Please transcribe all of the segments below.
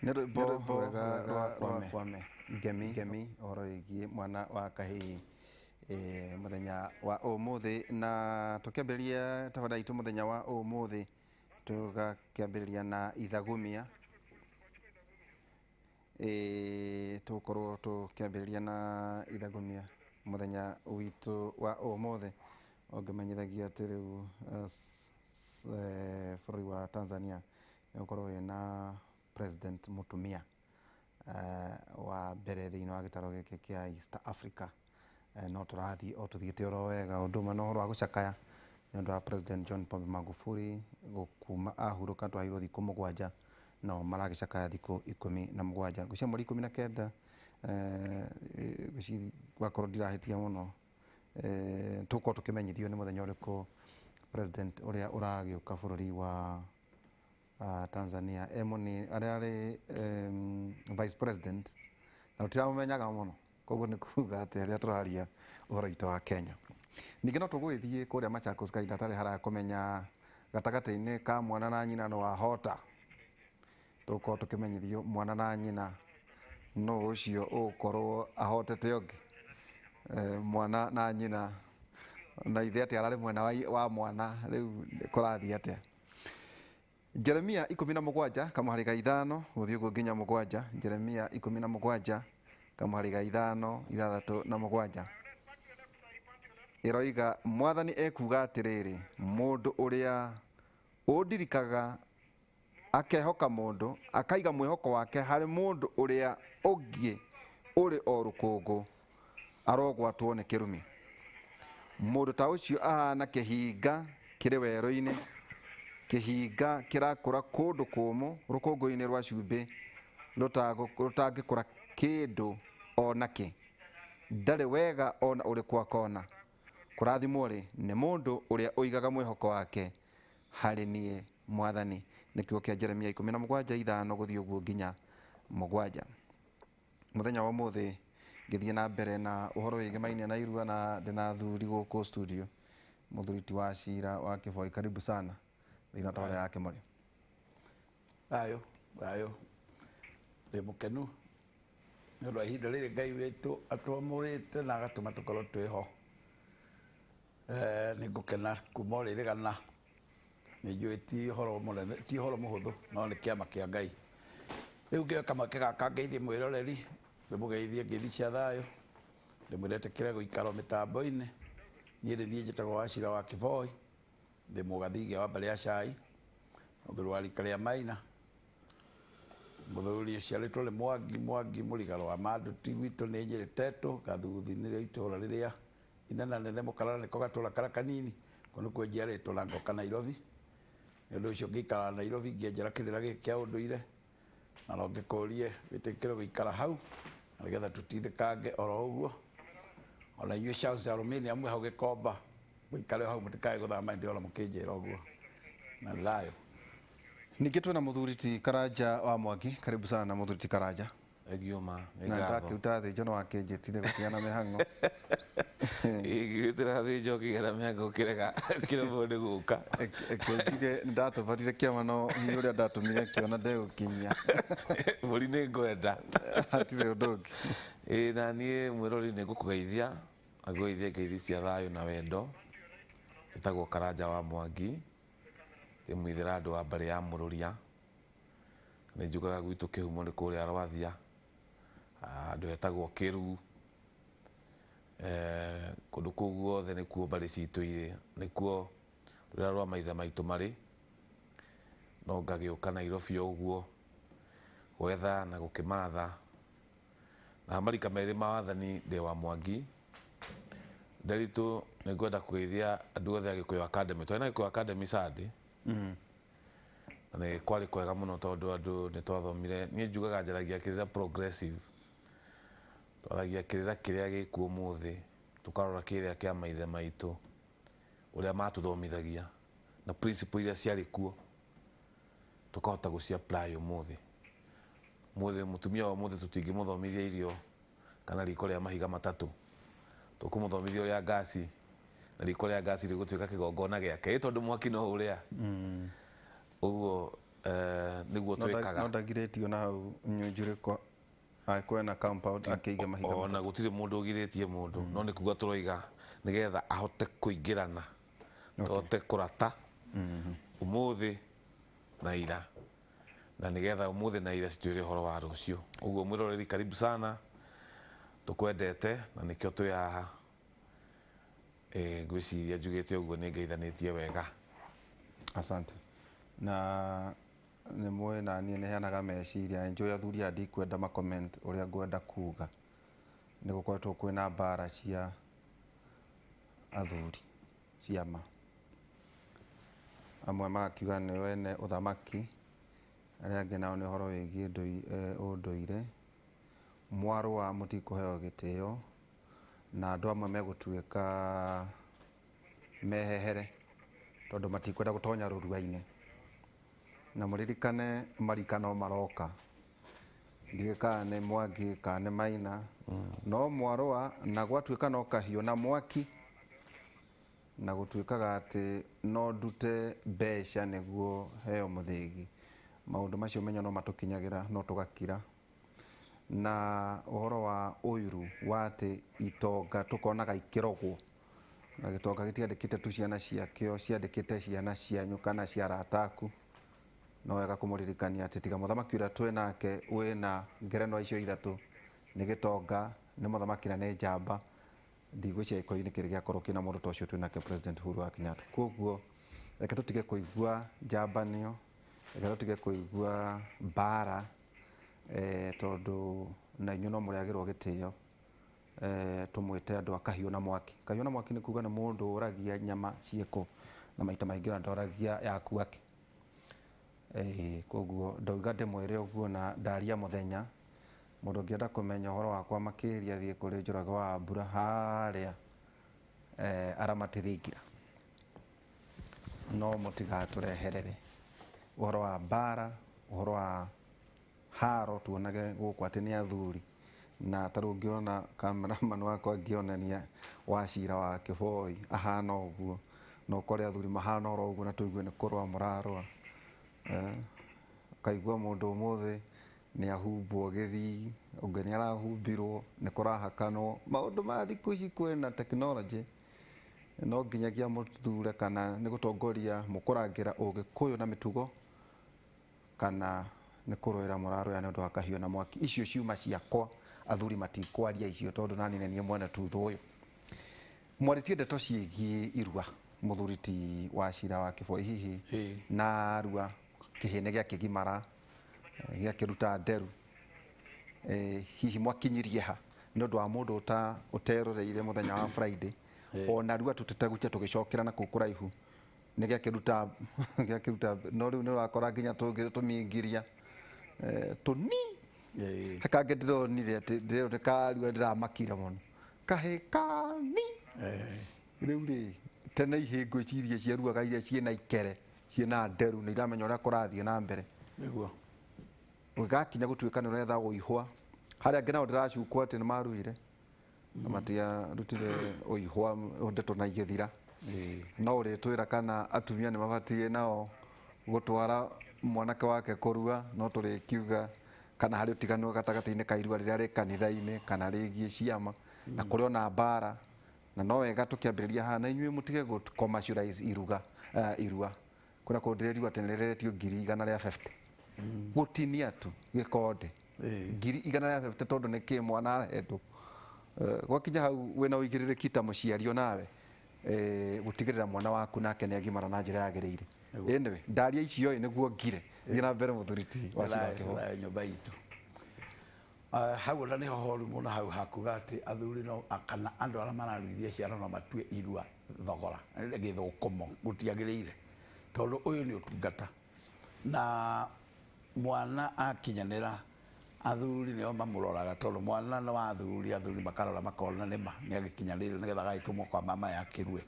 nä rwä mbo rwega rwa Kwame Ngemi å igie mwana wa kahä må thenya wa å må thä na tå kä ambä rä ria tafadhali itå må thenya wa å må thä tå gakä ambä rä ria na ithagumia tå korwo tå kä ambä rä ria na ithagumia må thenya witå wa å må thä o ngä menyithagia atä rä u bå rå ri wa Tanzania nä å korwo wä na president mutumia wa mbere thä-inä wa gä taro gä kä kä a East Africa no tå rathiä o tå thiä te oro wega å ndå å mwe na å horo wa gå cakaya nä å ndå wa president John Pombe Magufuli kuma ahurå ka twaheirwo thikå må gwanja no maragä cakaya thikå 17 ngå cia mweri 19 wakorwo ndirahä tia må no tå korwo tå kä menyithio nä må thenya å rä kå president å rä a å ragä å ka bå rå ri wa Tanzania arä arä vice president na tå tiramå menyaga må no koguo nä kuga atä rä a tå raria å horo witå wa Kenya. Ningä no tå gå gä thiä kå rä a Machakos kahinda tarä harakå menya gatagatä-inä ka mwana na nyina no wahota tå korwo tå kä menyithio mwana na nyina no å cio å korwo ahotete å ngä mwana na nyina na ithe atä ararä mwena wa mwana rä u kå rathiä atä Jeremia 17 kamuhari ga 5 guthii guo nginya 7 Jeremia 17 kamuhari ga 5 6 iroiga mwathani ekuga atiriri mundu uria undirikaga akehoka mundu akaiga mwihoko wake hari mundu uria ungi uri o rukungu arogwatwo ni kirumi mundu ta ucio ahana kihinga kiri werũ-inĩ kihinga kirakura kundu kumu rukungu-ini rwa cumbi rutangikura kindu onaki ndari wega ona uriku akona kurathimwo ri ni mundu uria uigaga mwihoko wake hari nie mwathani ni kiugo kia Jeremia 17:5 guthii uguo nginya 7 muthenya wa muthi ngithie na mbere na uhoro wigi mainia na irua na ndina thuri guku studio muthuriti wa cira wa Kiboi karibu sana thina tawara yake muri ayo ndi mukenu nä rwa ihinda rä rä Ngai witå atwamå rä te na agatå ma tå korwo twä ho nä ngå kena kuma rä rä gana nä njå ti horo må hå thå no nä kä ama kä a Ngai rä u ngä kamake gaka ngeithie mwä roreri ndä må geithie ngeithi cia thayå ndä mwä rete kä re gå ikara mä tambo-inä niä nä niä njätagwo wa cira wa Kiboi ndä må gathigia wa mbarä ya cai må thuri wa rika rä a Maina må thuri å ciarä two nä Mwangi må rigaro wa mandå ti gwitå nä njä rä tetå gathuthi-inä rä a itå ra rä rä a inena nene må karara nä ko gatå ra karä kanini ko nä kuo njiarä two na ngoka Nairobi nä å ndå å cio ngä ikara Nairobi ngĩenjera kä rä ra gä kä a å ndå ire na no ngä kå rie wä tä kä re gå ikara hau na nä getha tå tindä kange oro å guo ona inyuä chance aluminium hau gä komba gå ikare hau må tikae gå thama ndä ona må kä njä ra å guo na thayo ningĩ twĩna mũthuriti Karanja wa Mwangi karibu sana mũthuriti Karanja egioma na ndakiuta thĩ njono wake njĩtire gũkĩgana mĩhang'o igĩtĩra thĩ njo kĩgera mĩhang'o kĩrega kĩremwo nĩ gũka kĩndige ndatũbarire kĩama no hihi ũrĩa ndatũmire kĩona ndegũkinyia mbũri nĩ ngwenda hatirĩ ũndũ ũngĩ na niĩ mwĩrori nĩ ngũkũgeithia agũgeithie ngeithi cia thayũ na wendo njĩtagwo Karanja wa Mwangi ndĩ mwithĩra andũ wa mbarĩ ya Mũrũria nĩ njugaga gwitũ kĩhumo nĩ kũrĩa Rwathia andũ etagwo Kĩruu kũndũ kũu guothe nĩkuo mbarĩ citũ irĩ nĩkuo rũrĩa rwa maithe maitũ marĩ no ngagĩũka Nairobi ũguo gwetha na gũkĩmatha na marika merĩ ma wathani ndĩ wa Mwangi Nderitu nĩ ngwenda kũgeithia andũ othe a Gĩkũyũ Academy twarĩ na Gĩkũyũ Academy Sunday na nĩ kwarĩ kwega mũno tondũ andũ nĩ twathomire niĩ njugaga njaragia kĩrĩra progressive twaragia kĩrĩra kĩrĩa gĩkuo ũmũthĩ tũkarora kĩrĩa kĩa maithe maitũ ũrĩa matũthomithagia na principle iria ciarĩ kuo tũkahota gũci apply ũmũthĩ mũtumia wa ũmũthĩ tũtingĩmũthomithia irio kana riko rĩa mahiga matatũ tũkũmũthomithia ũrĩa ngasi na riko rĩa ngasi rĩgũtuĩka kĩgongona gĩake tondũ mwaki no ũrĩa ũguo niguo twikaga no ndagiretio na hau nyunjure kwa kwena compound akeiga mahiga ona gutire mundu ugiritie mundu no ni kuga turoiga nigetha ahote kuingirana tote kurata umuthi na ira na nigetha umuthi na ira citwire horo wa rucio uguo mwiroreri karibu sana tukwendete na nikio twi haha ngwiciria njugite uguo ni ngeithanitie wega. Asante. Na nä mwä na niä nä heanaga meciria nä njå athuri aya ndikwenda ma comment å rä a ngwenda kuga nä gå koretwo kwä na mbara cia athuri ciama amwe magakiuga nä wene å thamaki arä angä nao nä å horo wä giä å ndå ire mwarå wa må tikå heo gä tä o na andå amwe megå tuä ka mehehere tondå matikwenda gå tonya rå rua-inä na må ririkane marikano maroka ndiä kana nä Mwangi kana nä Maina no mwarå na gwatuä ka no kahiå na mwaki na gå tuä kaga atä no ndute mbeca nä guo heo må thä gi maå ndå macio menya no matå kinyagä ra no tå gakira na å horo wa å iru wa atä itonga tå konaga ikärogwo na gä tonga gä tiandä kä te tu ciana ciakä o ciandä kä te ciana cianyu kana cia arata aku no wega kå må ririkania atä tiga må thamaki å rä a twä nake wä na ngerenwa icio ithatå nä gä tonga nä må thamaki na nä njamba ndigwä cia ikoinä kä rä gä akorwo kä na må ndå ta å cio twä nake President Uhuru wa Kenyatta koguo reke tå tige kå igua njambanio reke tå tige kå igua mbara tondå na inyuä no må rä agä rwo gä tä o tå mwä te andå a kahiå na mwaki nä kuga nä må ndå å ragia nyama ciäkå na maita maingä na ndoragia yaku ake koguo ndauga ndä mwä å guo na ndaria må thenya må ndå å ngä enda kå menya å horo wakwa makä ria thiä kå rä Njåragå wa mbura harä a aramatä thingira no må tigatå reherere å horo wa mbara å horo wa haro tuonage gå kå atä nä athuri na tarä u ngä ona cameraman wakwa ngä onania Wachira wa Kiboi ahana å guo no kore athuri mahana oro å guo na tå igue nä kå rwa må rarwa kaigua må ndå å må thä nä ahumbwo gä thii å ngä nä arahumbirwo nä kå rahakanwo maå ndå maya thikå ici kwä na tekinoronjĩ no nginyagia må thure kana nä gå tongoria må kå rangä ra å gä kå yå na mä tugo kana nä kå rå ä ra må rarå ya nä å ndå wa kahiå na mwaki icio ciuma ciakwa athuri matikwaria icio tondå nani nä niä mwene tutho å yå mwarä ndeto ciägiä irua må thuri ti Wachira wa Kiboi hihi na rua kä hä nä gä akä gimara gä akä ruta nderu hihi mwakinyirie ha nä å ndå wa må ndå å teroreire må thenya wa Friday ona rua tå tetegutia tå gä cokera na kå kå raihu nä gä akä ruta no rä u nä å rakora nginya tå mingiria tå ni hakangä ndä ronire atä ndä ronä karua ndä ramakire må no kahä kani rä u rä tene ihä ngå ciria ciaruaga iria ciä ikere ciä nderu nä iramenya å rä a kå rathiä na mbere niguo gakinya gå tuä ka nä å retha gå ihwa harä a ngä nao ndä racukwo atä nä maruire na matiarutire å ihwa ndeto na igä thira no å rä twä ra kana atumia nä mabatiä nao gå twara mwanake wake kå rua no tå rä kiuga kana harä å tiganu gatagatä-inä ka irua rä rä a rä kanitha-inä kana rä giä ciama na kå rä ona mbara na no wega tå kä ambä rä ria haha na inyuä må tige gå commercialize irua kwä na kå ndä rä riu atä nä rä retio 150 gå tinia tu gä konde 150 tondå nä kä mwana aretwo gwakinya hau wä na å igä rä rä ki ta må ciari onawe gå tigä rä ra mwana waku nake nä agimara na njä ra yagä rä ire anyway ndaria icio nä guo ngire thiä na mbere må thuri ti nyå itå hau ona nä hohoru må no hau hakuga atä athuri no kana andå arä a mararuithia ciana no matue irua thogora gä thå kå mo gå tiagä rä ire tondå å yå nä å tungata na mwana akinyanä ra athuri nä o mamå roraga tondå mwana nä wa athuri makarora makona nä ma nä agä kinyanä ire nä getha gagätå mo kwa mama yakä rue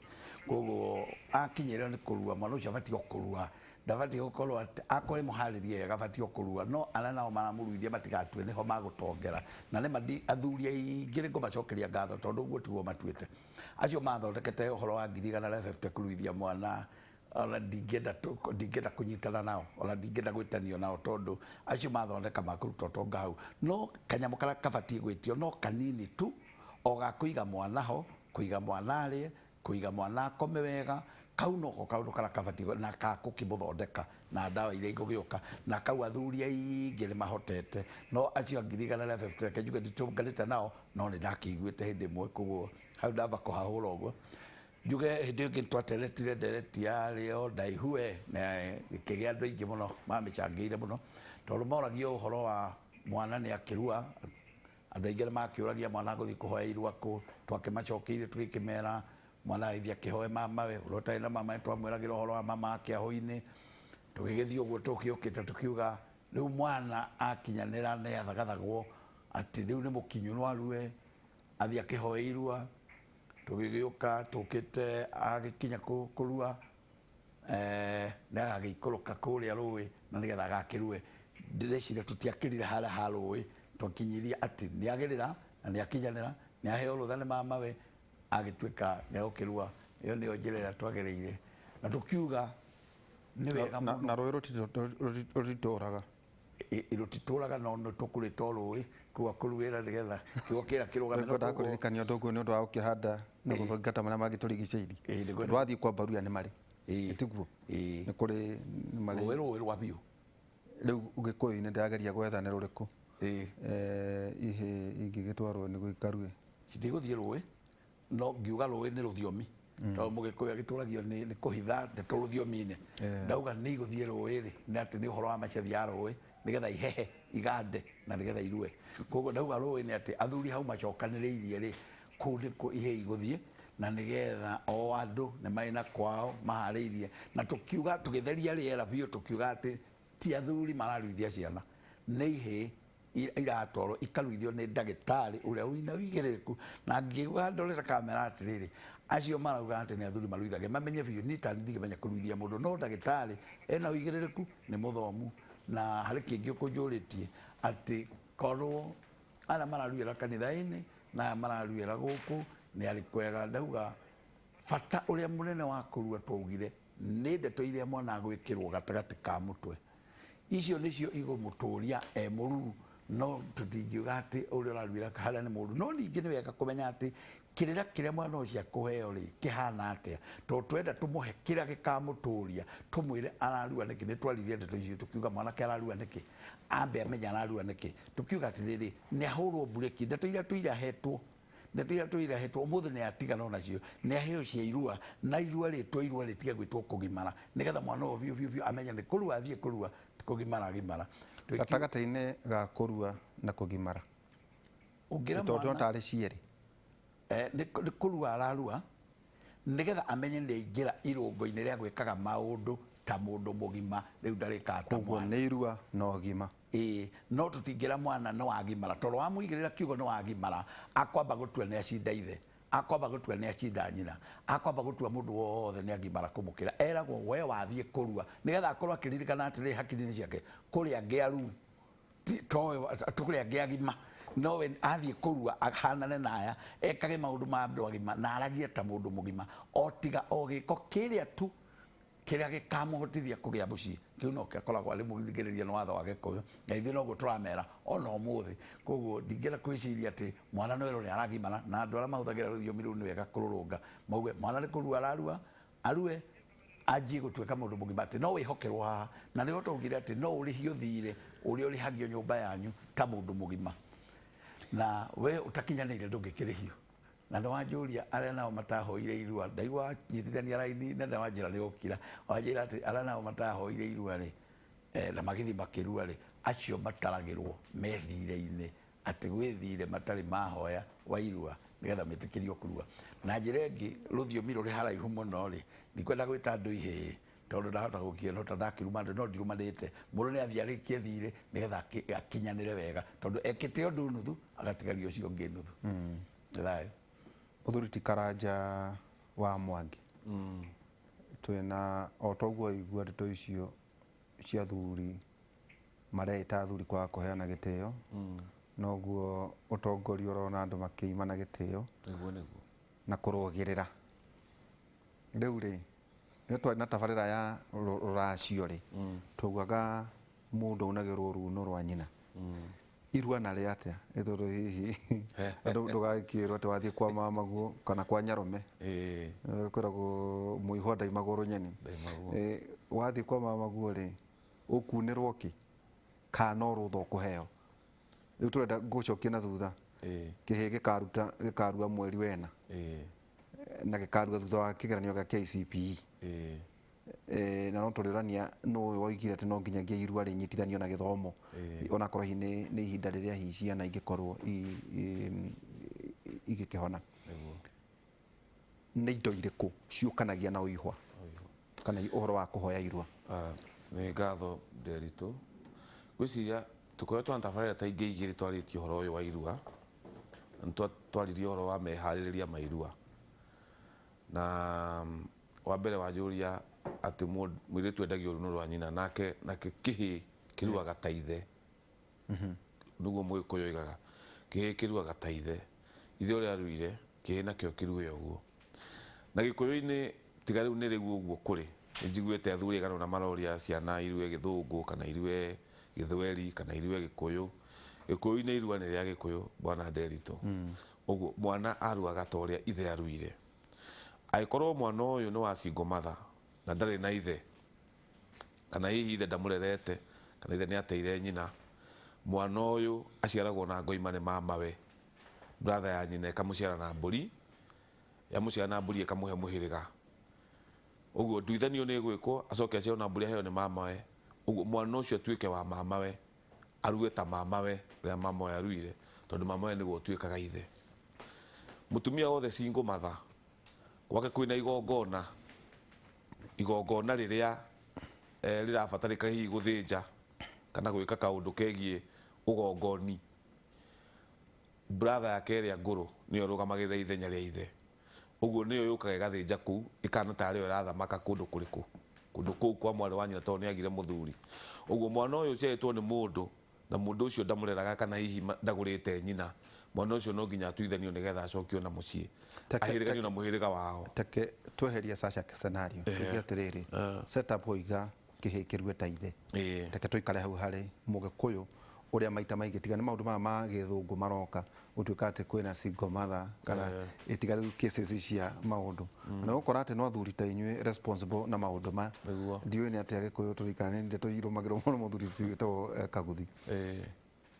koguo akinyä ra nä kå rua mwana å cio abatiä å kå rua ndabatiä gå korwo akorä må harä rie ega abatiä å kå rua no arä nao maramå ruithia matigatue nä ho magå tongera na nä ma athuri aingä rä ngå macokeria ngatho tondå guo tiguo matuä te acio mathondekete å horo wa 150 kå ruithia mwana ona ndingĩenda kũnyitana nao, ona ndingĩenda gwĩtanio nao tondũ acio mathondeka makũruta ũtonga hau. No kanyamũ karĩa kabatiĩ gwĩtio no kanini tu, o ga kũiga mwana ho, kũiga mwana arĩe, kũiga mwana akome wega, kau noko kaũndũ karĩa kabatiĩ na gũkĩmũthondeka na ndawa iria igũgĩũka, na kau athuri aingĩ nĩ mahotete. No acio angĩ 150 reke njuge nditũnganĩte nao, no nĩ ndakĩiguĩte hĩndĩ ĩmwe, koguo hau ndamba kũhahũra ũguo. Njuge hĩndĩ ĩngĩ twateretire ndereti yarĩo ndaihu na ĩkĩgĩa andũ aingĩ mũno mamĩcangĩire mũno, tondũ moragio ũhoro wa mwana nĩ akĩrua. Andũ aingĩ nĩ makĩũragia mwana gũthiĩ kũhoya irua kũ, twakĩmacokeirie tũgĩkĩmera mwana agĩthiĩ akĩhoe mamawe, ũrĩa ũtarĩ na mama twamwĩragĩra ũhoro wa mama kĩaho-inĩ. Tũgĩgĩthiĩ ũguo tũkĩũkĩte tũkiuga rĩu mwana akinyanĩra nĩ athagathagwo atĩ rĩu nĩ mũkinyu arue athiĩ akĩhoe irua. Tũgĩgĩũka tũkĩte agĩkinya kũrua nĩ agagĩikũrũka kũrĩa rũĩ na nĩgetha agakĩrue. Ndĩreciria tũtiakĩrire harĩa ha rũĩ, twakinyirie atĩ nĩ agĩrĩra na nĩ akinyanĩra, nĩ aheo rũtha nĩ mamawe, agĩtuĩka nĩ agũkĩrua. Ĩyo nĩyo njĩra ĩrĩa twagĩrĩire na tũkiuga nĩ wega mũno. Na rũĩ rũtitũraga rũtitũraga no nĩ tũkũrĩtwo rũĩ kũu kũruĩra nĩgetha kiugo kĩrĩa kĩrũgamĩrĩire. Nĩkwendaga kũririkania ũndũ ũguo nĩ ũndũ wa gũkĩhanda na gũthingata marĩa magĩtũrigicĩirie. Ndwathiĩ kwamba ria nĩ marĩ, tiguo nĩ kũrĩ nĩ marĩ rũĩ rwa biũ. Rĩu Ũgĩkũyũ-inĩ ndĩrageria gwetha nĩ rũrĩkũ ihĩ ingĩgĩtwarwo nĩguo ikarue. Citigũthiĩ rũĩ, no ngiuga rũĩ nĩ rũthiomi, tondũ Mũgĩkũyũ agĩtũragio nĩ kũhitha ndeto rũthiomi-inĩ. Ndauga nĩ igũthiĩ rũĩ-rĩ, nĩ atĩ nĩ ũhoro wa macethi ya rũĩ nĩgetha ihehe igande na nĩgetha irue. Koguo ndauga rũĩ nĩ atĩ athuri hau macokanĩrĩirie-rĩ, kũu nĩkuo ihe igũthiĩ na nĩgetha o andũ nĩ marĩ na kwao maharĩirie. Na tũkiuga tũgĩtheria rĩera biũ, tũkiuga atĩ ti athuri mararuithia ciana, nĩ ihĩ iratwarwo ikaruithio nĩ ndagĩtarĩ ũrĩa wĩna ũigĩrĩrĩku. Na ngĩuga ndorera kamera atĩrĩrĩ, acio marauga atĩ nĩ athuri maruithagia mamenye biũ, niĩ ta ndingĩmenya kũruithia mũndũ, no ndagĩtarĩ ena ũigĩrĩrĩku, nĩ mũthomu. Na harĩ kĩngĩ ũkũnjũrĩtie atĩ korwo arĩa mararuĩra kanitha-inĩ na aya mararuĩra gũkũ nĩ arĩ kwega. Ndauga bata ũrĩa mũnene wa kũrua twaugire nĩ ndeto iria mwana gwĩkĩrwo gatagatĩ ka mũtwe, icio nĩcio igũmũtũria mũruru. No tũtingiuga atĩ ũrĩa ũraruĩra harĩa nĩ mũndũ. No ningĩ nĩ wega kũmenya atĩ kĩrĩra kĩrĩa mwana ũcio akũheo-rĩ kĩhana atĩa, tondũ twenda tũmũhe kĩrĩa gĩkamũtũria, tũmwĩre ararua nĩkĩ. Nĩ twaririe ndeto icio tũkiuga mwanake ararua nĩkĩ, ambe amenye ararua nĩkĩ. Tũkiuga atĩrĩrĩ, nĩ ahũrwo bureki. Ndeto iria tũirahetwo ũmũthĩ nĩ atigana nacio, nĩ aheo cia irua, na irua rĩtwa irua rĩtige gwĩtwo kũgimara, nĩgetha mwana ũyũ biũ amenye nĩ kũrua athiĩ kũrua, ti kũgimara agimara. Gatagatĩ-inĩ ga kũrua na kũgimara tondũ tarĩ cierĩ, nĩ kũrua ararua nĩgetha amenye nĩ aingĩra irũngo-inĩ rĩa gwĩkaga maũndũ ta mũndũ mũgima. Rĩu ndarĩkaga ta mwana, nĩ irua na ũgima. No tũtingĩra mwana nĩ wagimara, tondũ wamũigĩrĩra kiugo nĩ wagimara, akwamba gũtua nĩ acinda ithe, akwamba gũtua nĩ acinda nyina, akwamba gũtua mũndũ wothe nĩ agimara kũmũkĩra. Eragwo we wathiĩ kũrua nĩgetha akorwo akĩririkana atĩrĩrĩ hakiri-inĩ ciake, kũrĩa ngĩaru kũrĩa ngĩagima, no we athiĩ kũrua ahanane naya, ekage maũndũ ma andũ agima na aragie ta mũndũ mũgima, o tiga o gĩko kĩrĩa tu kĩrĩa gĩkamũhotithia kũgĩa mũciĩ, kĩu no gĩakoragwo arĩ mũthigĩrĩria nĩ watho wa Gĩkũyũ, na ithuĩ noguo tũramera ona ũmũthĩ. Koguo ndingĩenda kwĩciria atĩ mwana Noelo nĩ aragimara, na andũ arĩa mahũthagĩra rũthiomi rũu nĩ wega kũrũrũnga, mauge mwana nĩ kũrua ararua, arue anjie gũtuĩka mũndũ mũgima, atĩ no wĩhokerwo haha. Na nĩho twaugire atĩ no ũrĩhio thirĩ ũrĩa ũrĩhagio nyũmba yanyu ta mũndũ mũgima, na we ũtakinyanĩire ndũngĩkĩrĩhio. Na nĩ wanjũria arĩa nao matahoire irua, ndaigua nyitithania raini na nĩwanjĩra nĩ ũkira, wanjĩra atĩ arĩa nao matahoire irua-rĩ na magĩthiĩ makĩrua-rĩ, acio mataragĩrwo me thirĩ-inĩ, atĩ gwĩ thirĩ matarĩ mahoya wa irua nĩgetha metĩkĩrio kũrua. Na njĩra ĩngĩ rũthiomi rũrĩ haraihu mũno-rĩ, ndikwenda gwĩta andũ ihĩĩ, tondũ ndahota gũkĩona ta ndakĩruma andũ, no ndirumanĩte. Mũndũ nĩ athiĩ arĩkie thirĩ nĩgetha akinyanĩre wega, tondũ ekĩte ũndũ nuthu agatigario ũcio ũngĩ nuthu. Thayũ. Mũthuri ti Karanja wa Mwangi, twĩna o toguo igua ndeto icio cia athuri mareĩta athuri kwaga kũheana gĩtĩo, noguo ũtongoria ũrona andũ makĩima na gĩtĩo na kũrũgĩrĩra. Rĩu rĩ nä twarä na tabarä ya rũracio rĩ twaiguaga mũndũ aunagĩrwo runo rwa nyina irua narĩ atĩa nĩ tondũ hihi andũ ndũgagĩkĩrwo atĩ wathiĩ kwa mamaguo kana kwa Nyarũme kwĩragwo mũihwa ndaimagwo rũnyeni wathiĩ kwa mamaguo rĩ ũkunĩrwo kĩ kana rũtha ũkũheo rĩu tũrenda ngũcokie na thutha kĩhĩ gĩkarua mweri wena na gĩkarua thutha wa kĩgeranio gĩa KCPE na no tũrĩũrania nũ ũyũ woigire atĩ no nginyagia irua rĩnyitithanio na gĩthomo onakorwo hihi nĩ ihinda rĩrĩa hihi ciana ingĩkorwo igĩkĩhona nĩ indo irĩkũ ciũkanagia na ũihwa kana ũhoro wa kũhoya irua? Nĩ ngatho Nderitu, gwĩciria tũkoretwo twana tabarĩra ta ingĩ igĩrĩ twarĩtie ũhoro ũyũ wa irua na twaririe ũhoro wa meharĩrĩria ma irua, na wa mbere wanjũria atĩ mũirĩtu endagio runo rwa nyina nake kĩhĩ kĩruaga ta ithe, nĩguo Mũgĩkũyũ oigaga kĩhĩ kĩruaga ta ithe ũrĩa aruire kĩhĩ nakĩo kĩrue ũguo. Na Gĩkũyũ-inĩ tiga rĩu nĩ rĩu ũguo kũrĩ, nĩ njiguĩte athuri aigana ũna maroria ciana irue Gĩthũngũ kana irue Gĩthweri kana irue Gĩkũyũ. Gĩkũyũ-inĩ irua nĩ rĩa Gĩkũyũ Bwana Nderitu, ũguo mwana aruaga ta ũrĩa ithe aruire. Angĩkorwo mwana ũyũ nĩ wa single mother na ndarĩ na ithe kana hihi ithe ndamũrerete kana ithe nĩ ateire nyina, mwana ũyũ aciaragwo na ngoima nĩ mamawe, brother ya nyina ĩkamũciara na mbũri, yamũciara na mbũri ĩkamũhe mũhĩrĩga. Ũguo nduithanio nĩ ĩgwĩkwo acoke aciarwo na mbũri aheo nĩ mamawe, ũguo mwana ũcio atuĩke wa mamawe, arue ta mamawe rĩrĩa mamawe aruire, tondũ mamawe nĩguo ũtuĩkaga ithe. Mũtumia wothe single mother gwake kwĩna igongona rĩrĩa rĩrabatarĩka hihi gũthĩnja kana gwĩka kaũndũ kegiĩ ũgongoni, brother yake ĩrĩa ngũrũ nĩyo ĩrũgamagĩrĩra ithenya rĩa ithe. Ũguo nĩyo yũkaga ĩgathĩnja kũu ĩkana tarĩ yo ĩrathamaka kũndũ kũrĩkũ, kũndũ kũu kwa mwarĩ wa nyina tondũ nĩ agire mũthuri. Ũguo mwana ũyũ ũciarĩtwo nĩ mũndũ na mũndũ ũcio ndamũreraga kana hihi ndagũrĩte nyina, mwana ũcio no nginya atuithanio nĩgetha acokio na mũciĩ ahĩrĩganio na mũhĩrĩga wao. Teke tweherie Sasha scenario tuge atĩrĩrĩ setup oiga kĩhĩ kĩrue ta ithe, teke tũikare hau harĩ Mũgĩkũyũ ũrĩa maita maingĩ tiga nĩ maũndũ maya ma Gĩthũngũ maroka gũtuĩka atĩ kwĩna single mother kana ĩtiga rĩu cases cia maũndũ na gũkora atĩ no athuri ta inyuĩ responsible na maũndũ ma ndiũĩ nĩ atĩa Gĩkũyũ tũrikane nĩ tũirũmagĩrwo mũno mũthuri twĩtagwo Kaguthi.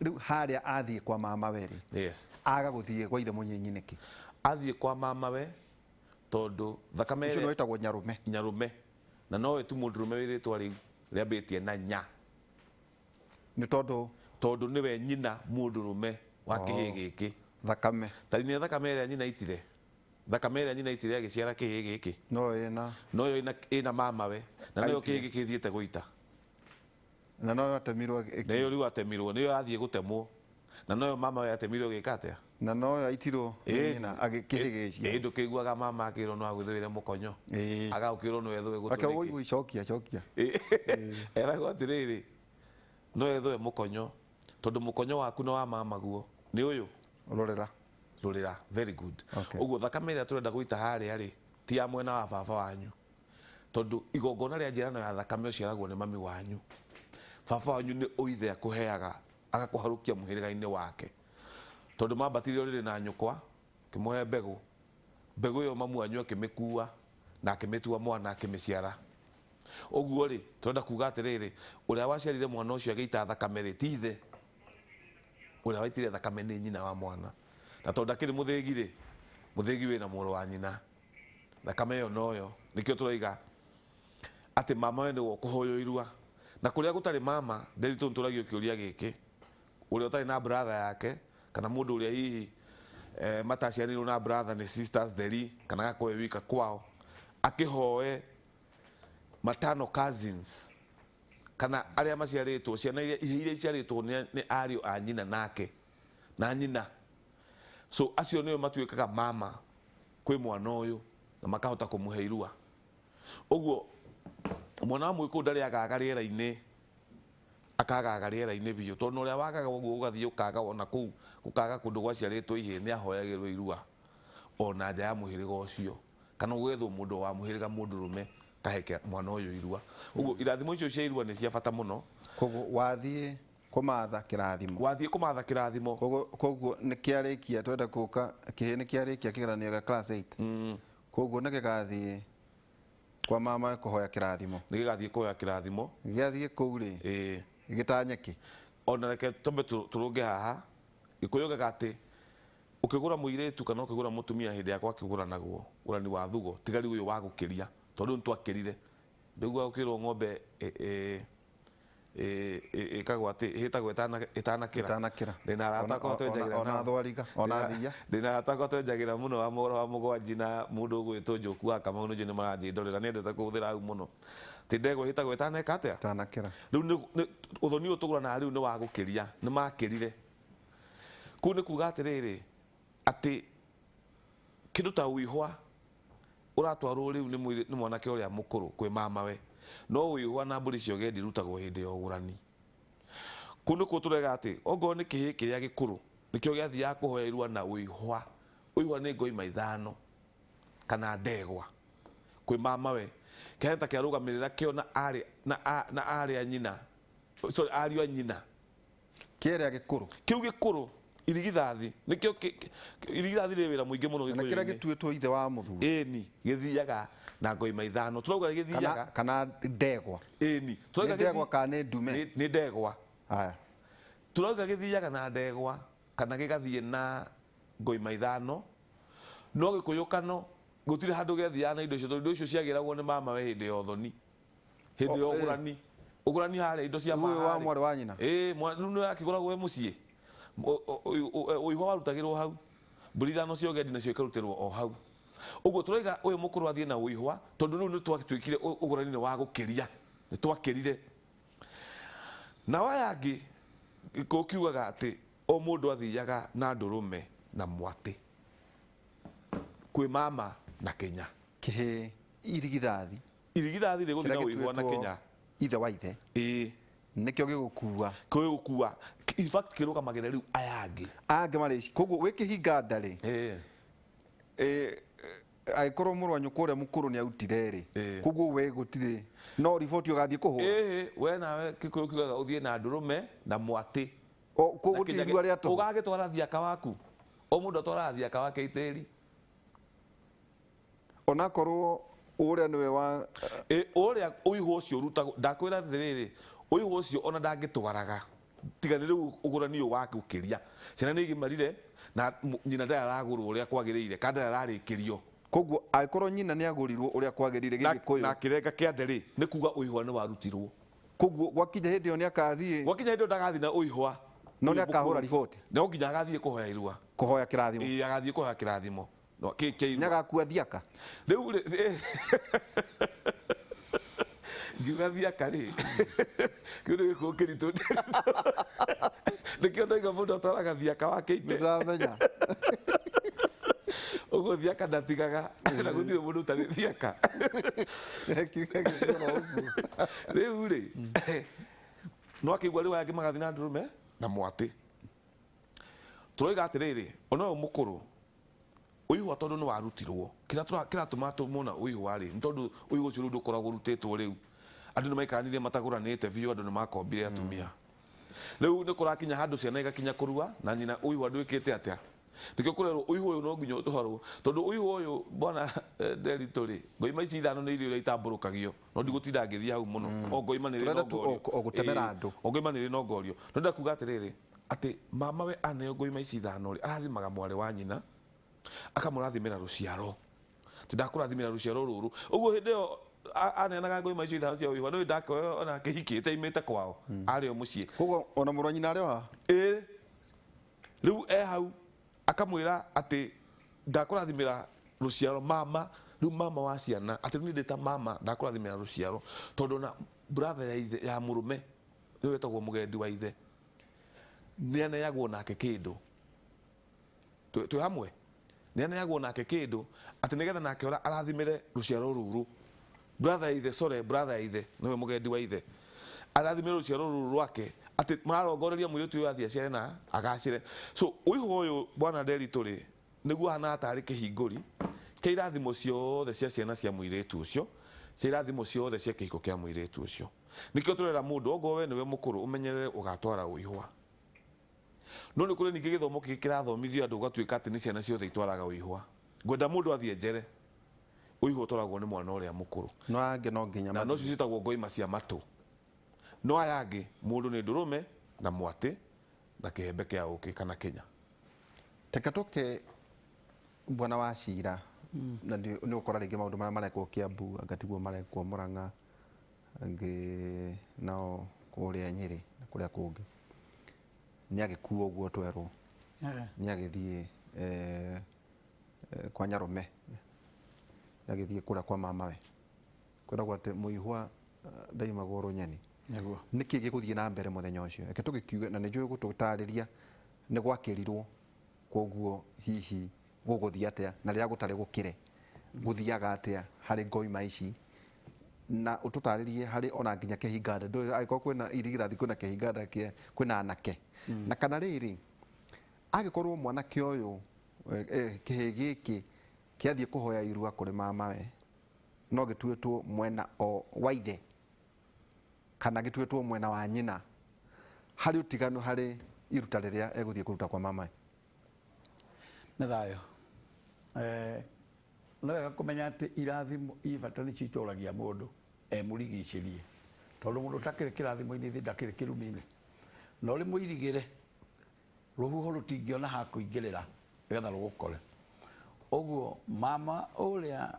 Rĩu harĩa athiĩ kwa mamawe rĩ aga gũthiĩ kwa ithe mũnyinyi nĩkĩ? Athiĩ kwa mamawe tondũ thakame ũcio nĩ wĩtagwo Nyarũme na nowe tu mũndũrũme wĩ rĩtwa rĩu rĩambĩtie na nya, nĩ tondũ nĩwe nyina mũndũrũme wa kĩhĩ gĩkĩ. Thakame tarĩ thakame ĩrĩa nyina itire, thakame ĩrĩa nyina itire agĩciara kĩhĩ gĩkĩ noyo ĩna mamawe na noyo kĩhĩ gĩkĩ gĩthiĩte gũita na noyo atemirwo, nayo rĩu atemirwo nĩyo athiĩ gũtemwo na noyo mamawe atemirwo gĩka atĩa na noyo aitirwo nyina agĩkĩhĩgĩcia. Ndũkĩiguaga mama akĩrwo no agũthĩire mũkonyo agaũkĩrwo no ethũe gũtũ cokia eragwo atĩrĩrĩ no ethũe mũkonyo tondũ mũkonyo waku na wa mamaguo nĩ ũyũ rũrĩra. Very good. Ũguo thakame ĩrĩa tũrenda gũita harĩa rĩ ti ya mwena wa baba wanyu, tondũ igongona rĩa njĩrano ya thakame ũciaragwo nĩ mami wanyu. Baba wanyu nĩ ũithe akũheaga agakũharũkia mũhĩrĩga-inĩ wake, tondũ mambatire rĩrĩ na nyũkwa kĩmũhe mbegũ ĩyo mamu wanyu akĩmĩkua na akĩmĩtua mwana akĩmĩciara. Ũguo rĩ tũrenda kuga atĩrĩrĩ ũrĩa waciarire mwana ũcio agĩita thakame rĩ ti ithe, ũrĩa waitire thakame nĩ nyina wa mwana, na tondũ ndakĩrĩ mũthĩgi rĩ mũthĩgi wĩna mũrũ wa nyina, thakame ĩyo noyo. Nĩkĩo tũroiga atĩ mamawe nĩwe ũkũhoywo irua, na kũrĩa gũtarĩ mama Nderitu nĩtũragio kĩũria gĩkĩ, ũrĩa ũtarĩ na brother yake kana mũndũ ũrĩa hihi mataciarirwo na brother nĩ sisters theri kana gakoe wika kwao akĩhoe matano cousins kana arĩa maciarĩtwo ciana iria iciarĩtwo nĩ ariũ a nyina nake na nyina, so acio nĩo matuĩkaga mama kwĩ mwana ũyũ na makahota kũmũhe irua. Ũguo mwana wa Mũgĩkũyũ ndarĩ agaga rĩera-inĩ, akagaga rĩera-inĩ biũ, tondũ ũrĩa wagaga ũguo ũgathiĩ ũkaga ona kũu ũkaga kũndũ gwaciarĩtwo ihĩĩ nĩ ahoyagĩrwo irua ona nja ya mũhĩrĩga ũcio, kana gwethwo mũndũ wa mũhĩrĩga mũndũrũme kaheke mwana uyu irua uguo irathimo icio cia irua ni cia bata muno koguo wathie kumatha kirathimo wathie kumatha kirathimo koguo ni kiarikia twenda kuka kihe ni kiarikia kigeranio ga class 8 koguo ni gigathie kwa mama kuhoya kirathimo ni gigathie kuhoya kirathimo gigathie kuu ri gitanyeki ona reke tombe turunge haha ikuyoga ati ukigura muiretu kana ukigura mutumia hindi yakwa akigura naguo urani wa thugo tigari uyu wa gukiria tondu ntwakirire ndigwa ukirwo ng'ombe ikagwa ati hitagwo itanakira ndina arata ko twenjagira ona thwariga ona thia ndina arata ko twenjagira muno wa mugwanji na mundu gwitwo njoku wa kama uno ni maranji ndorera nendete kuhuthira au muno ti ndego hitagwo itaneka atia itanakira riu uthoni utugura na riu ni wa gukiria ni makirire ku ni kuga atiriri ati kindu ta uihwa uratwarwo riu ni mwanake uria mukuru kwi mama we no uihwa na mburi cio gendi rutagwo hindi ya ugurani kundu ku turega ati ongo ni kihi kiria gikuru nikio giathia kuhoya irua na uihwa ni ngoima ithano kana ndegwa kwi mama we kenta kia rugamirira kio na ari a nyina sorry ari a nyina kiria gikuru kiu gikuru irigithathi nikio irigithathi ri wira muingi muno gikuyu kira gituitwo ithe wa muthuri eni githiaga na ngoima ithano turauga githiaga kana ndegwa eni turauga ndegwa kana ndume ni ndegwa haya turauga githiaga na ndegwa kana gigathie na ngoima ithano no gikuyukano gutire handu gethia na indo icio ciagiragwo ni mama we hindi ya uthoni hindi ya ugurani hare indo cia mama wa mwari wa nyina mwana akiguragwo we mucii uihwa warutagirwo hau mburi ithano cio gendi nacio ikarutirwo o hau uguo turaiga uyu mukuru athie na uihwa tondu riu ni twatwikire ugurani ni wa gukiria ni twakirire na wayangi kukiugaga ati o mundu athiaga na ndurume na mwati kwi mama na Kenya kihe irigithathi ri guthira uihwa na Kenya ithe wa ithe nikio gigukua in fact kirugamagire riu ayangi marici koguo wikihinga ndari aikorwo murwa nyuko uria mukuru ni autire ri koguo we gutire no riboti ugathie kuhura we nawe kikuyu kiugaga uthie na ndurume na mwati koguo tirua ria to ugagitwara thiaka waku o mundu atwara thiaka wake itiri ona korwo uria niwe wa uria uihwa ucio rutagwo ndakwira atiriri uihwa ucio ona ndangitwaraga tigani riu ugurani uyu wake ukiria ciana ni igimarire na nyina ndaragurwo uria kwagiriire kandi ararikirio koguo aikorwo nyina ni agurirwo uria kwagirire gigikuyu na kirenga kiande ri ni kuga uihwa ni warutirwo koguo gwakinya hindi yo ni akathie ndagathi na uihwa no ni akahura riboti no nginya agathie kuhoya irua kuhoya kirathimo agathie kuhoya kirathimo no irua nyagakua thiaka riu ngiuga thiaka ri kiundu gikuo kiritu nikio ndaiga mundu atwaraga thiaka wake ite ndamenya uguo thiaka ndatigaga na gutire mundu utari thiaka riu ri no akigua riu ayangi magathi na ndurume na mwati turaiga atiriri ona uyu mukuru uihwa tondu ni warutirwo kiratuma tumuna uihwa ri tondu uihwa ucio riu ndukoragwo urutitwo riu andu ni maikaranire mataguranite biu andu ni makombire atumia riu ni kurakinya handu ciana igakinya kurua na nyina uihwa ndwikite atia nikio kurerwo uihwa uyu no nginya utwarwo tondu uihwa uyu bwana Nderitu ri ngoima ici ithano ni irio iria itamburukagio no ndigutinda ngithia hau muno o ngoima ni ri no ngorio ogutemera andu o ngoima ni ri no ngorio no ndakuga atiriri ati mama we aneo ngoima ici ithano ri arathimaga mwari wa nyina akamurathimira ruciaro ti ndakurathimira ruciaro ruru uguo hindi yo aneanaga ngoima icio ithano cia uihwa no ndakoyo ona kihikite imite kwao ari o mucii koguo ona murwa nyina ari o ha riu hau akamwira ati ndakurathimira ruciaro mama riu mama wa ciana ati ni ndita mama ndakurathimira ruciaro tondu na brother ya ithe ya murume ni wetagwo mugendi wa ithe ni aneagwo nake kindu twi hamwe ni aneagwo nake kindu ati nigetha nake ora arathimire ruciaro ruru brother ya ithe niwe mugendi wa ithe arathimire ruciaro ruru rwake ati mararongoreria mwiritu uyu athie aciare na agacire so uihwa uyu bwana Nderitu ri niguo hana atari kihinguri kia irathimo ciothe cia ciana cia mwiritu ucio cia irathimo ciothe cia kĩhiko kĩa mũirĩtu ũcio. Nĩkĩo tũrera mũndũ okorwo we nĩwe mũkũrũ ũmenyerere ũgatwara ũihwa. No nĩ kũrĩ ningĩ gĩthomo kĩngĩ kĩrathomithio andũ ũgatuĩka atĩ nĩ ciana ciothe itwaraga ũihwa. Ngwenda mũndũ athiĩ njere ũihwa ũtwaragwo nĩ mwana ũrĩa mũkũrũ. No angĩ no nginya na no citagwo ngoima cia matũ. No aya angĩ mũndũ nĩ ndũrũme na mwatĩ na kĩhembe kĩa ũkĩ kana Kenya. Teka toke bwana wa Cira na nĩ ũkora rĩngĩ maũndũ marĩa marekwo Kiambu angatiguo marekwo Mũrang'a angĩ nao kũrĩa Nyĩrĩ na kũrĩa kũngĩ nĩ agĩkuo ũguo twerwo nĩ agĩthiĩ kwa Nyarũme nĩ agĩthiĩ kũrĩa kwa mamawe kwĩragwo atĩ mũihwa ndaimagwo Rũnyeni. Nĩkĩ gĩgũthiĩ na mbere mũthenya ũcio? Reke tũgĩkiuge na nĩ njũĩ gũtũtarĩria nĩ gwakĩrirwo koguo hihi gũgũthiĩ atĩa na rĩrĩa gũtarĩ gũkĩre gũthiaga atĩa harĩ ngoima ici na ũtũtarĩrie harĩ ona nginya kĩhinganda angĩkorwo kwĩna irigithathi kwĩna kĩhinganda kwĩna anake na kana rĩrĩ angĩkorwo mwanake ũyũ kĩhĩ gĩkĩ kĩathiĩ kũhoya irua kũrĩ mamawe no gĩtuĩtwo mwena o wa ithe kana gĩtuĩtwo mwena wa nyina harĩ ũtiganu harĩ iruta rĩrĩa egũthiĩ kũruta kwa mamawe. Nĩ thayũ. Nĩ wega kũmenya atĩ irathimo ibata nĩ citũragia mũndũ mũrigicĩrie tondũ mũndũ ũtakĩrĩ kĩrathimo-inĩ thĩ ndakĩrĩ kĩrumi-inĩ no rĩ mũirigĩre rũhuho rũtingĩona ha kũingĩrĩra nĩgetha rũgũkore. Ũguo mama ũrĩa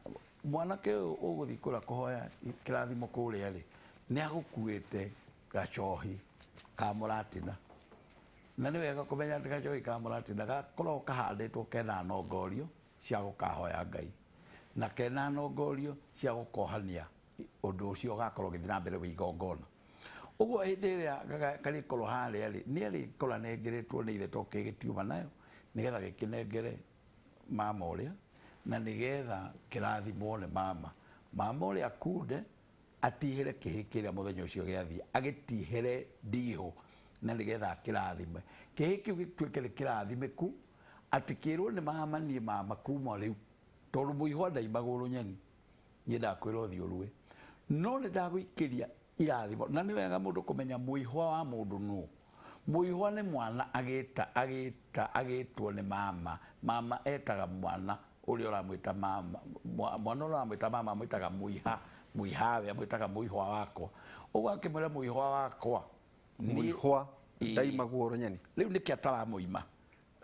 mwanake ũyũ ũgũthiĩ kũrĩa kũhoya kĩrathimo kũrĩa rĩ nĩ agũkuĩte gacohi ka mũratina na nĩ wega kũmenya atĩ gacohi ka mũratina gakoragwo kahandĩtwo kena nongorio cia gũkahoya Ngai na kena nongorio cia gũkohania ũndũ ũcio ũgakorwo ũgĩthiĩ na mbere wĩ igongona. Ũguo hĩndĩ ĩrĩa karĩkorwo harĩa rĩ nĩ arĩkorwo anengeretwo nĩ ithe to gĩtiuma nayo nĩgetha gĩkĩnengere mama ũrĩa na nĩgetha kĩrathimwo nĩ mama ũrĩa kunde atihĩre kĩhĩ kĩrĩa mũthenya ũcio gĩathiĩ agĩtihĩre ndihũ na nĩgetha kĩrathime kĩhĩ kĩu gĩtuĩke nĩ kĩrathimĩku atĩ kĩrwo nĩ mamanie mama kuma rĩu tondũ mũihwa ndaimagwo Rũnyeni niĩ ndakwĩra ũthiĩ ũrue no nĩ ndagũikĩria irathimo na nĩ wega mũndũ kũmenya mũihwa wa mũndũ nũ. Mũihwa nĩ mwana agĩtwo nĩ mama etaga mwana ũrĩa ũramwĩta mwana ũrĩa ũramwĩta mama amwĩtaga mũihawe amwĩtaga mũihwa wakwa. Ũguo akĩmwĩra mũihwa wakwa mũihwa ndaimagwo Rũnyeni rĩu nĩkĩ ataramũima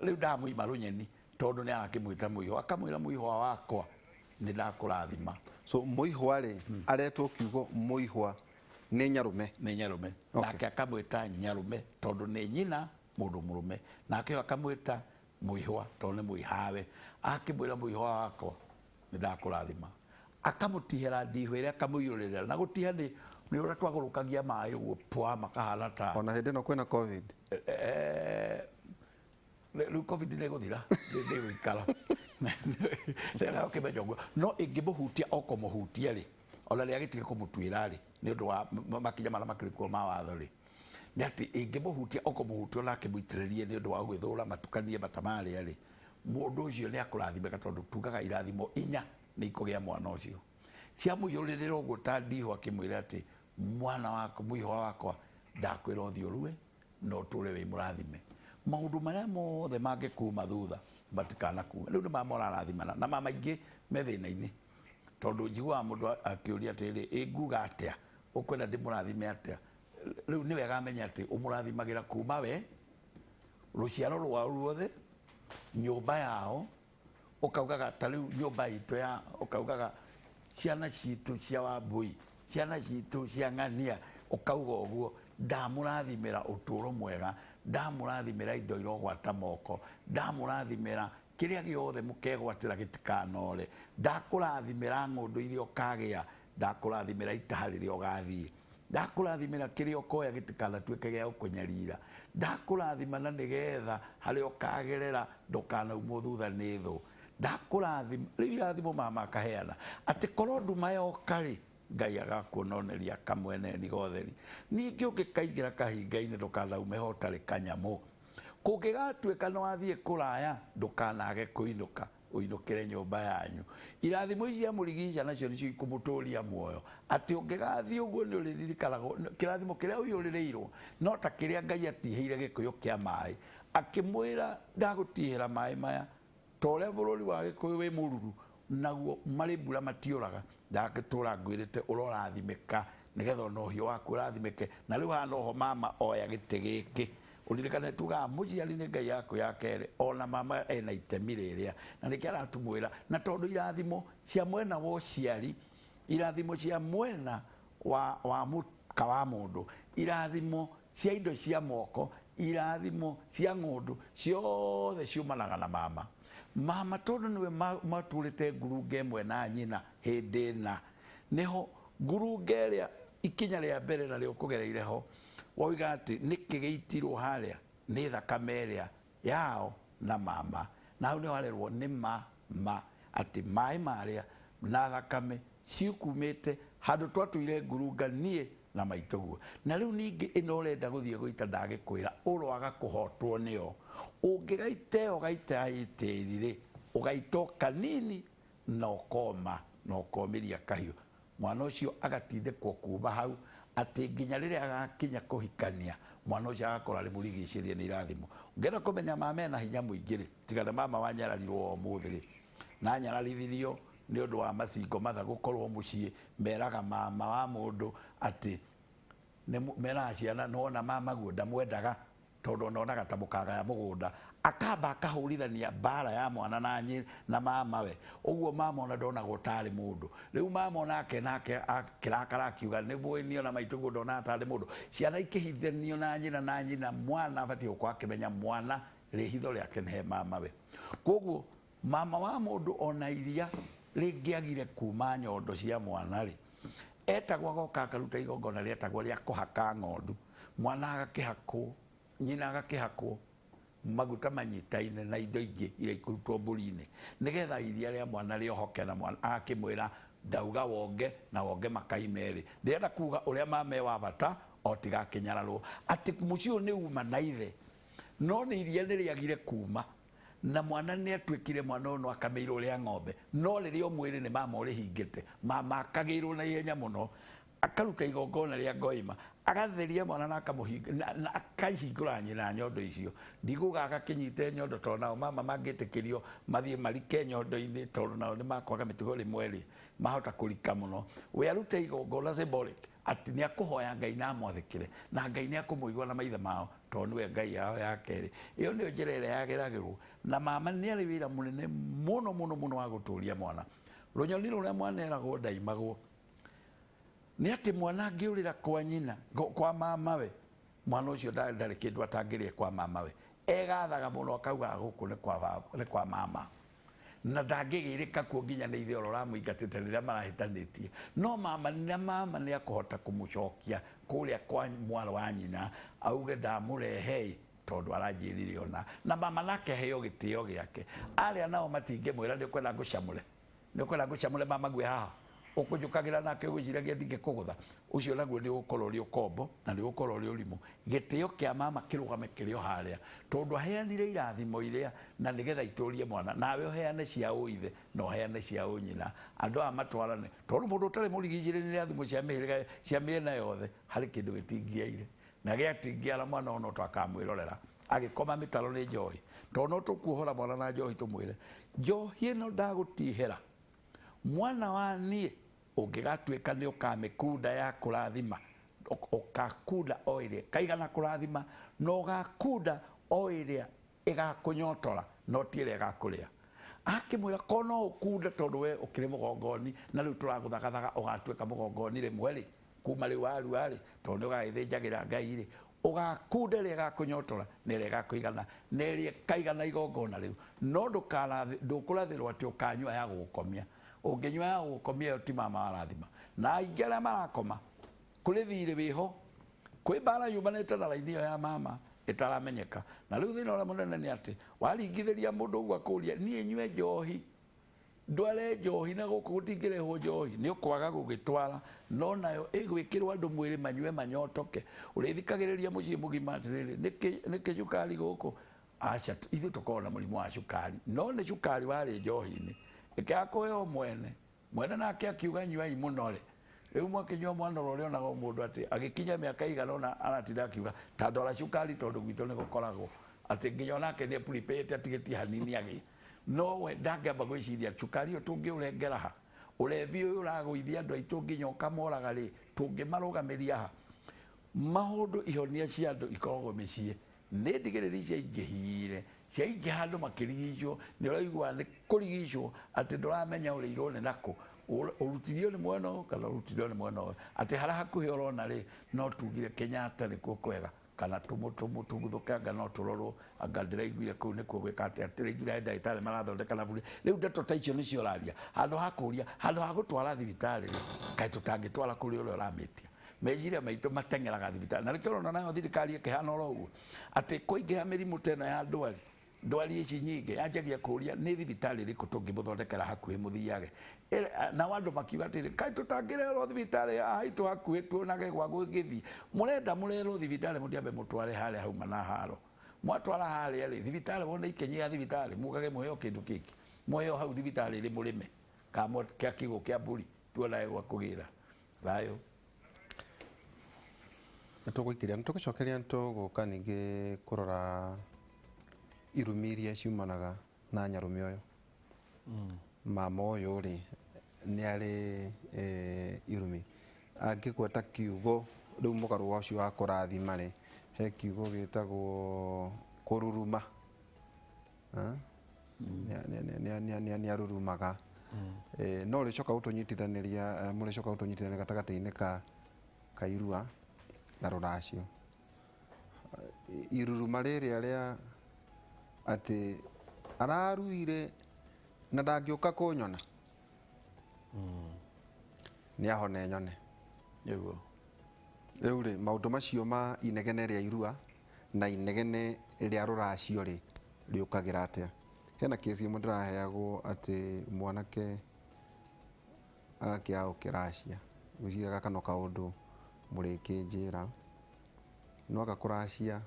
rĩu ndamũima Rũnyeni tondũ nĩ arakĩmwĩta mũihwa akamwĩra mũihwa wakwa nĩ ndakũrathima. So mũihwa rĩ aretwo kiugo mũihwa nĩ Nyarũme nake akamwĩta Nyarũme tondũ nĩ nyina mũndũ mũrũme nake akamwĩta mũihwa tondũ nĩ mũihawe akĩmwĩra mũihwa wakwa nĩ ndakũrathima akamũtihĩra ndihũ ĩrĩa akamũiyũrĩrĩra na gũtiha nĩ ũrĩa twagũrũkagia maĩ ũguo pwa makahana ta ona hĩndĩ ĩno kwĩna COVID rĩu COVID nĩ ĩgũthira ndĩgũikara rĩrĩa ũkĩmenya ũguo no ĩngĩmũhutia okũmũhutia rĩ ona rĩa gĩtige kũmũtuĩra rĩ nĩ ũndũ wa makinya marĩa makĩrĩ kuo ma watho rĩ nĩ atĩ ĩngĩmũhutia okũmũhutia ona akĩmũitĩrĩrie nĩ ũndũ wa gwĩthũra matukanie bata marĩa rĩ mũndũ ũcio nĩ akũrathimĩka tondũ tugaga irathimo 4 nĩ ikũgĩa mwana ũcio cia mũiyũrĩrĩra ũguo ta ndihũ akĩmwĩra atĩ mwana wakwa mũihwa wakwa ndakwĩra ũthiĩ ũrue no ũtũre wĩ mũrathime. Maũndũ marĩa mothe mangĩkuma thutha matikanakume rĩu nĩ mama ũrarathimana na mama aingĩ me thĩna-inĩ tondũ njiguaga mũndũ akĩũria atĩrĩ nguga atĩa ũkwenda ndĩmũrathime atĩa. Rĩu nĩ wega amenya atĩ ũmũrathimagĩra kuma we rũciaro rwao ruothe nyũmba yao ũkaugaga ta rĩu nyũmba itũ ya ũkaugaga ciana citũ cia Wambui ciana citũ cia Ng'ania ũkauga ũguo ndamũrathimĩra ũtũũro mwega ndamũrathimĩra indo irogwata moko ndamũrathimĩra kĩrĩa gĩothe mũkegwatĩra gĩtikanore ndakũrathimĩra ng'ũndũ iria ũkagĩa ndakũrathimĩra itaha rĩrĩa ũgathiĩ ndakũrathimĩra kĩrĩa ũkoya gĩtikanatuĩke gĩa gũkũnyarira ndakũrathima na nĩgetha harĩa ũkagerera ndũkanaumwo thutha nĩ thũ ndakũrathima rĩu irathimo mama akaheana atĩ korwo nduma yoka rĩ Ngai agakuononeria kamweneni gotheri ningĩ ũngĩkaingĩra kahinga-inĩ ndũkanaume ho ũtarĩ kanyamũ kũngĩgatuĩka nĩ wathiĩ kũraya ndũkanage kũinũka uinukire nyumba yanyu irathimo icia murigica nacio nicio ikumuturia muoyo ati ungigathie uguo ni uririkanago kirathimo kiria uyurireirwo no ta kiria Ngai atiheire gikuyu kia mai akimwira ndagutihira mai maya tore bururi wa gikuyu wi mururu naguo mari mbura matiuraga ndagitura ngwirite urorathimika nigetha no hio waku urathimike na riu hana ho mama oya gite giki uririkane tuga muciari ni Ngai yaku ya kere ona mama ena itemi riria na niki aratumwira na tondu irathimo cia mwena wa uciari irathimo cia mwena wa muka wa mundu irathimo cia indo cia moko irathimo cia ngundu ciothe ciumanaga na mama tondu niwe maturite ngurunga imwe na nyina hindi na niho ngurunga iria ikinya ria mbere na rio kugereire ho woiga ati nikigeitirwo haria ni thakame iria yao na mama na hau ni warerwo ni mama ati mai maria na thakame ciukumite handu twatuire ngurunga nie na maituguo na riu ningi ino urenda guthie guita ndagikwira urwaga kuhotwo nio ungigaite ugaita itirire ugaitoka nini na ukomiria kahiu mwana ucio agatindikwo kuuma hau ati nginya riria agakinya kuhikania mwana ucio agakora ri murigicirie ni irathimo ngenda kumenya mama na hinya muingire tigana mama wanyararirwo umuthiri na nyararithirio ni undu wa macingo matha gukorwo mucii meraga mama wa mundu ati mera ciana nona mama guo ndamwendaga tondu nonaga ta mukaga ya mugunda akamba akahurithania bara ya mwana na mama we uguo mama ona ndona gutari mundu riu mama onake nake akirakara akiuga nibwinio na maitugu ndona atari mundu ciana ikihithanio na nyina mwana abati ukwa akimenya mwana rihitho riake ne mama we koguo mama wa mundu ona iria ringiagire kuma nyondo cia mwana ri etagwa goka akaruta igongona rietagwo ria kuhaka ng'ondu mwana agakihakwo nyina agakihakwo maguta manyitaine na indo ingi iria ikurutwo mburi-ini nigetha iria ria mwana riohoke na mwana akimwira ndauga wonge na wonge makai meri ndirenda kuga uria mame wa bata otiga kinyararwo ati mucio ni uma na ithe no ni iria niriagire kuma na mwana ni atwikire mwana ono akameirwo ria ng'ombe no ririo mwiri ni mama uri hingite mama akagirwo na ihenya muno akaruta igongona ria ngoima agatheria mwana na akamuhinga na akaihingura nyina nyondo icio ndiguga agakinyite nyondo to nao mama mangitikirio mathie marike nyondo-ini tondu nao ni makwaga mitugo rimwe ri mahota kurika muno we arute igongona symbolic ati ni akuhoya Ngai na mwathikire na Ngai ni akumuigwa na maithe mao tondu we Ngai yao ya keri iyo ni njira ire yageragirwo na mama ni ari wira munene muno wa guturia mwana runyoni ruria mwana eragwo ndaimagwo ni ati mwana angiurira kwa nyina kwa mama we mwana ucio ndari kindu atangirie kwa mama we egathaga muno akauga guku ni kwa mama na ndangigirika ku nginya ni ithe oro ramuingatite riria marahitanitie no mama ni akuhota kumucokia kuria kwa mwana wa nyina auge ndamurehei tondu aranjirire ona na mama nake heo gitio giake aria nao matinge mwira ni kwenda ngucamule mama gwe haha ukujukagira nake gwiciragia ndige kugutha ucio naguo ni ukorwo ri ukombo na ni ukorwo ri urimu gitio kia mama kirugame kirio haria tondu aheanire irathimo iria na nigetha iturie mwana nawe uheane cia uithe no uheane cia unyina andu a matwarane tondu mundu utari murigicire ni irathimo cia mihiriga cia miena yothe hari kindu gitingiaire na giatingiara mwana ono twakamwirorera agikoma mitaro ni njohi tondu tukuhora mwana na njohi tumwire njohi ino ndagutihera mwana wa nie ungigatuika ni ukamikunda ya kurathima ukakunda oiria kaigana kurathima no gakunda oiria igakunyotora no tiire igakuria akimwira kono ukunda tondu we ukire mugongoni na riu turaguthagathaka ugatuika mugongoni rimwe ri kuma riu ari tondu ugaithinjagira Ngai ri ugakunda ri igakunyotora ni ri igakuigana ni ri kaigana igongona riu no ndukurathirwo ati ukanywa ya gukomia unginywa ya gukomia ti mama arathima na ingera marakoma kuri thire wiho kwi bara yumanite na raini ya mama itaramenyeka na riu thina ora munene ni ati waringithiria mundu gwa kuria nie nywe njohi ndware njohi na guku gutingirehwo njohi ni ukwaga gugitwara no nayo igwikirwa andu mwiri manywe manyotoke urithikagiriria mucii mugima atiriri niki cukari guku acha ithu tukorwo na mũrimũ wa cukari no nĩ cukari warĩ njohi-inĩ ĩkĩakũheo mwene nake akiuga nyuai mũno rĩ rĩu mwakĩnyua mwanoro ũrĩa onaga mũndũ atĩ agĩkinya mĩaka igana ũna aratinda akiuga ta ndwara cukari tondũ gwitũ nĩ gũkoragwo atĩ nginya onake nĩ prepare atigĩtie hanini agĩ no we ndangĩamba gwĩciria cukari ũyũ tũngĩũrengera ha ũrevi ũyũ ũragũithia andũ aitũ nginya ũkamoraga rĩ tũngĩmarũgamĩria ha maũndũ ihonia cia andũ ikoragwo mĩciĩ nĩ ndigĩrĩri ciaingĩhire ciaingĩha andũ makĩrigicwo nĩ ũraigua nĩ kũrigicwo atĩ ndũramenya ũrĩirwo nĩ nakũ ũrutirio nĩ mwena ũyũ kana ũrutirio nĩ mwena ũyũ atĩ harĩa hakuhĩ ũrona rĩ no tugire Kenyatta nĩkuo kwega kana tũguthũkanga no tũrorwo anga ndĩraiguire kũu nĩkuo gwĩka atĩ ndĩraiguire ndagĩtarĩ marathondeka na bure rĩu ndeto ta icio nĩcio ũraria handũ ha kũria handũ ha gũtwara thibitarĩ rĩ kaĩ tũtangĩtwara kũrĩ ũrĩa ũramĩtia meciria maitũ mateng'eraga thibitarĩ na nĩkĩo ũrona nayo thirikari ĩkĩhana oro ũguo atĩ kũingĩha mĩrimũ ta ĩno ya ndwari ici nyingĩ yanjagia kũria nĩ thibitarĩ ĩrĩkũ tũngĩmũthondekera hakuhĩ mũthiage nao andũ makiuga atĩrĩ kaĩ tũtangĩrerwo thibitarĩ ya haitũ hakuhĩ tuonage gwa gũgĩthiĩ mũrenda mũrerwo thibitarĩ mũthiambe mũtware harĩa hauma na haro mwatwara harĩa rĩ thibitarĩ wona ikenyi ya thibitarĩ mugage mũheo kĩndũ kĩngĩ mũheo hau thibitarĩ ĩrĩ mũrĩme kamo kĩa kiugũ kĩa mbũri tuonaye gwa kũgĩra thayũ tũgũikĩria tũgĩcokeria tũgũka ningĩ kũrora irumi iria ciumanaga na nyarume ũyũ mama ũyũ rĩ nĩ arĩ irumi angĩgweta kiugo rĩu mũgarũ wa ũcio wa kũrathima rĩ he kiugo gĩtagwo kũruruma nĩ arurumaga no rĩcoka gũtũnyitithanĩria mũrĩcoka gũtũnyitithanĩria gatagatĩ-inĩ ka Irua na Rũracio iruruma rĩrĩa rĩa atĩ araruire na ndangĩũka kũnyona nĩ ahone nyone rĩu rĩ maũndũ macio ma inegene rĩa Irua na inegene rĩa Rũracio rĩ rĩũkagĩra atĩa hena kesi ĩmwe ndĩraheagwo atĩ mwanake agakĩao kĩracia gwĩciria kana kaũndũ mũrĩkĩnjĩra no agakũracia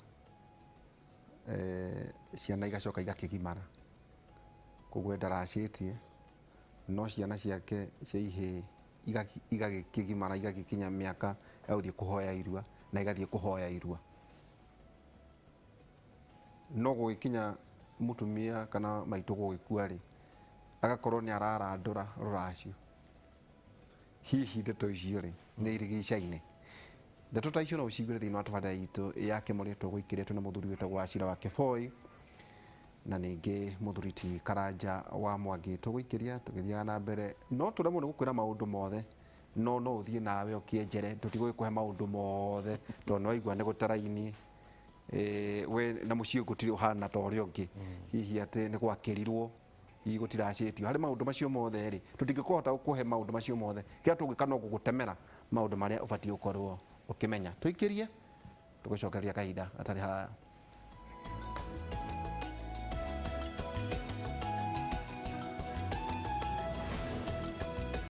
ciana igacoka igakĩgimara koguo ndaracĩtie no ciana ciake cia ihĩĩ igagĩkĩgimara igagĩkinya mĩaka ya gũthiĩ kũhoya Irua na igathiĩ kũhoya Irua no gũgĩkinya mũtumia kana maitũ gũgĩkua rĩ agakorwo nĩ ararandũra Rũracio hihi ndeto icio rĩ nĩ irigicaine ndeto ta icio no ũciguĩre thĩinĩ wa tabarĩra itũ ya Kĩmũrĩ tũgũikĩrĩtwo na mũthuri wĩtagwo Wachira wa Kĩboi na ningĩ mũthuri ti Karanja wa Mwangi tũgũikĩria tũgĩthiaga na mbere no tũremwo nĩ gũkwĩra maũndũ mothe no ũthiĩ nawe ũkĩenjere tũtigũgĩkũhe maũndũ mothe tondũ nĩ waigua nĩ gũtaraini we na mũciĩ gũtirĩ ũhana ta ũrĩa ũngĩ hihi atĩ nĩ gwakĩrirwo hihi gũtiracĩtio harĩ maũndũ macio mothe rĩ tũtingĩkũhota gũkũhe maũndũ macio mothe kĩrĩa tũngĩka no gũgũtemera maũndũ marĩa ũbatiĩ gũkorwo ũkĩmenya tũikĩrie tũgũcokeria kahinda atarĩ haraya